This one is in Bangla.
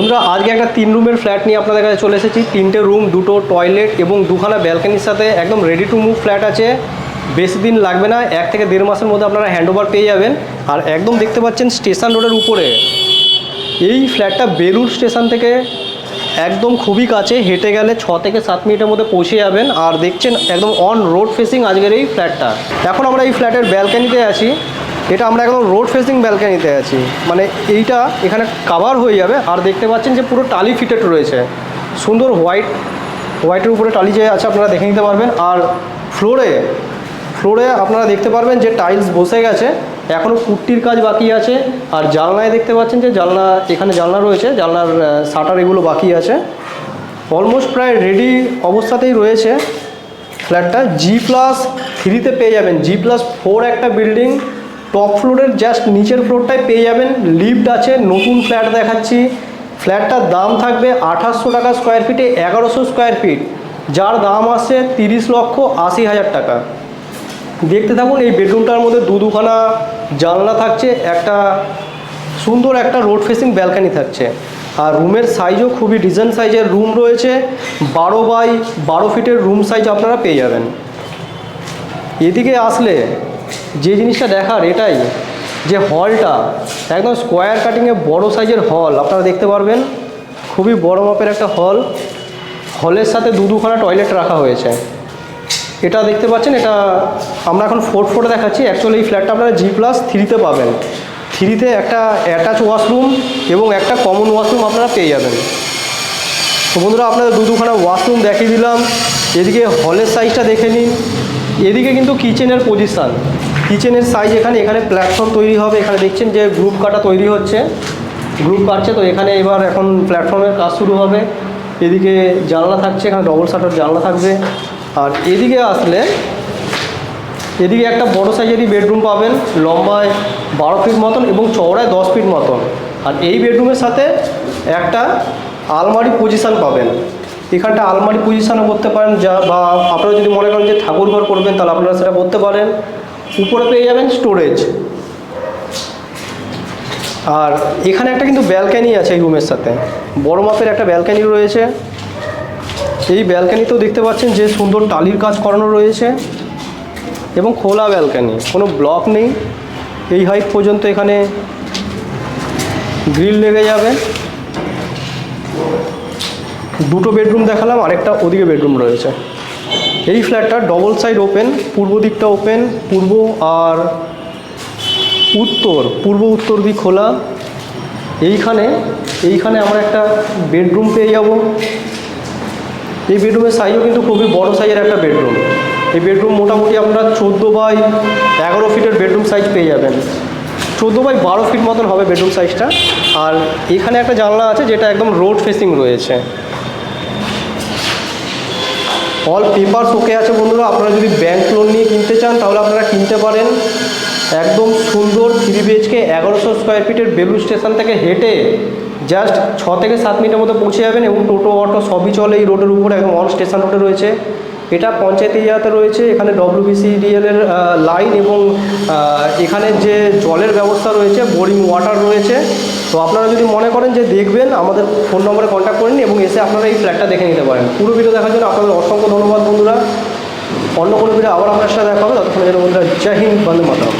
বন্ধুরা আজকে একটা 3 রুমের ফ্ল্যাট নিয়ে আপনাদের কাছে চলে এসেছি। 3টে রুম, 2টো টয়লেট এবং 2খানা ব্যালকনির সাথে একদম রেডি টু মুভ ফ্ল্যাট আছে। বেশি দিন লাগবে না, 1 থেকে 1.5 মাসের মধ্যে আপনারা হ্যান্ডওভার পেয়ে যাবেন। আর একদম দেখতে পাচ্ছেন স্টেশন রোডের উপরে এই ফ্ল্যাটটা বেলুড় স্টেশন থেকে একদম খুবই কাছে, হেঁটে গেলে 6 থেকে 7 মিনিটের মধ্যে পৌঁছে যাবেন। আর দেখছেন একদম অন রোড ফেসিং আজকের এই ফ্ল্যাটটা। এখন আমরা এই ফ্ল্যাটের ব্যালকনিতে আছি। এটা আমরা একদম রোড ফেসিং ব্যালকনিতে আছি, মানে এইটা এখানে কাভার হয়ে যাবে। আর দেখতে পাচ্ছেন যে পুরো টালি ফিটেড রয়েছে, সুন্দর হোয়াইটের উপরে টালি যে আছে আপনারা দেখে নিতে পারবেন। আর ফ্লোরে আপনারা দেখতে পারবেন যে টাইলস বসে গেছে, এখনও পুট্টির কাজ বাকি আছে। আর জানলায় দেখতে পাচ্ছেন যে এখানে জানলা রয়েছে, জানলার শাটার এগুলো বাকি আছে। অলমোস্ট প্রায় রেডি অবস্থাতেই রয়েছে ফ্ল্যাটটা। G+3-তে পেয়ে যাবেন। G+4 একটা বিল্ডিং, টপ ফ্লোরের জাস্ট নিচের ফ্লোরটায় পেয়ে যাবেন। লিফট আছে, নতুন ফ্ল্যাট দেখাচ্ছি। ফ্ল্যাটটার দাম থাকবে 2800 টাকা স্কোয়ার ফিটে, 1100 স্কোয়ার ফিট, যার দাম আসছে 30,80,000 টাকা। দেখতে থাকুন। এই বেডরুমটার মধ্যে দুখানা জানলা থাকছে, একটা সুন্দর একটা রোড ফেসিং ব্যালকনি থাকছে। আর রুমের সাইজও খুবই ডিসেন্ট সাইজের রুম রয়েছে। 12x12 ফিটের রুম সাইজ আপনারা পেয়ে যাবেন। এদিকে আসলে যে জিনিসটা দেখার এটাই যে হলটা একদম স্কোয়ার কাটিংয়ে বড় সাইজের হল আপনারা দেখতে পারবেন। খুবই বড় মাপের একটা হলের সাথে দুখানা টয়লেট রাখা হয়েছে। এটা দেখতে পাচ্ছেন, এটা আমরা এখন 4th ফ্লোরে দেখাচ্ছি। অ্যাকচুয়ালি এই ফ্ল্যাটটা আপনারা G+3-তে পাবেন। 3-তে একটা অ্যাটাচ ওয়াশরুম এবং একটা কমন ওয়াশরুম আপনারা পেয়ে যাবেন। তো বন্ধুরা আপনাদের দুখানা ওয়াশরুম দেখিয়ে দিলাম। এদিকে হলের সাইজটা দেখে নিন। এদিকে কিন্তু কিচেনের পজিশান, কিচেনের সাইজ এখানে প্ল্যাটফর্ম তৈরি হবে। এখানে দেখছেন যে গ্রুপ কাটা তৈরি হচ্ছে, গ্রুপ কাটছে। তো এখানে এখন প্ল্যাটফর্মের কাজ শুরু হবে। এদিকে জানলা থাকছে, এখানে ডবল শাটার জানলা থাকবে। আর এদিকে আসলে এদিকে একটা বড় সাইজেরই বেডরুম পাবেন, লম্বায় 12 ফিট মতন এবং চওড়ায় 10 ফিট মতন। আর এই বেডরুমের সাথে একটা আলমারি পজিশান পাবেন। এখানটা আলমারি পজিশানও করতে পারেন, বা আপনারা যদি মনে করেন যে ঠাকুর ঘর করবেন তাহলে আপনারা সেটা করতে পারেন। উপরে পেয়ে যাবেন স্টোরেজ। আর এখানে একটা কিন্তু ব্যালকনি আছে এই রুমের সাথে, বড় মাপের একটা ব্যালকনি রয়েছে। এই ব্যালকনিতেও দেখতে পাচ্ছেন যে সুন্দর টালির কাজ করানো রয়েছে এবং খোলা ব্যালকনি, কোনো ব্লক নেই। এই হাইট পর্যন্ত এখানে গ্রিল লেগে যাবে। 2টো বেডরুম দেখালাম, আরেকটা ওদিকে বেডরুম রয়েছে। এই ফ্ল্যাটটা ডবল সাইড ওপেন, পূর্ব দিকটা ওপেন, পূর্ব আর পূর্ব উত্তর দিক খোলা। এইখানে আমরা একটা বেডরুম পেয়ে যাব। এই বেডরুমের সাইজও কিন্তু খুবই বড় সাইজের একটা বেডরুম। এই বেডরুম মোটামুটি আপনারা 14x11 ফিটের বেডরুম সাইজ পেয়ে যাবেন। 14x12 ফিট মতন হবে বেডরুম সাইজটা। আর এখানে একটা জানলা আছে যেটা একদম রোড ফেসিং রয়েছে। অল পেপারস ওকে আছে বন্ধুরা। আপনারা যদি ব্যাংক লোন নিয়ে কিনতে চান তাহলে আপনারা কিনতে পারেন। একদম সুন্দর 3 BHK 1100 স্কোয়ার ফিটের বেলুড় স্টেশন থেকে হেঁটে জাস্ট 6 থেকে 7 মিনিটের মধ্যে পৌঁছে যাবেন। এবং টোটো অটো সবই চলে এই রোডের উপরে, একদম অন স্টেশন রোডে রয়েছে। এটা পঞ্চায়েত এরিয়াতে রয়েছে। এখানে WBCDL-এর লাইন এবং এখানে যে জলের ব্যবস্থা রয়েছে, বোরিং ওয়াটার রয়েছে। তো আপনারা যদি মনে করেন যে দেখবেন, আমাদের ফোন নম্বরে কন্ট্যাক্ট করেন এবং এসে আপনারা এই ফ্ল্যাটটা দেখে নিতে পারেন। পুরো ভিডিও দেখার জন্য আপনাদের অসংখ্য ধন্যবাদ বন্ধুরা। অন্য কোনো ভিডিও আবার আপনার সাথে দেখা হবে। ততক্ষণের জন্য বন্ধুরা জয় হিন্দ, বন্দে মাতরম।